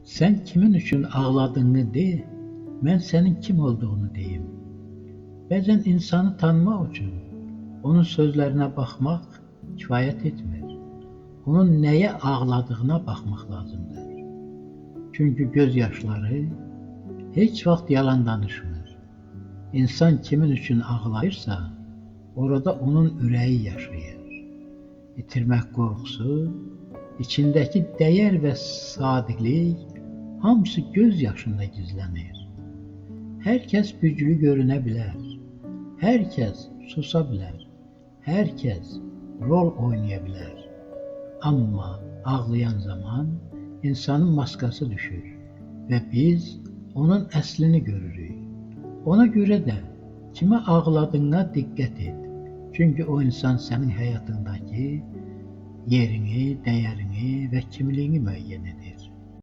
Sen kimin üçün ağladığını de, mən sənin kim olduğunu deyim. Bəzən insanı tanımaq üçün onun sözlərinə baxmaq kifayət etmir. Onun nəyə ağladığına baxmaq lazımdır. Çünki göz yaşları heç vaxt yalan danışmır. İnsan kimin üçün ağlayırsa, orada onun ürəyi yaşayır. İtirmək qorxusu, içindəki dəyər və sadiqlik hamısı göz yaşında gizlənir. Hər kəs güclü görünə bilər. Hər kəs susa bilər. Hər kəs rol oynaya bilər. Amma ağlayan zaman insanın maskası düşür və biz onun əslini görürük. Ona görə də kimə ağladığına diqqət et. Çünki o insan sənin həyatındakı yerini, dəyərini və kimliyini müəyyən edir.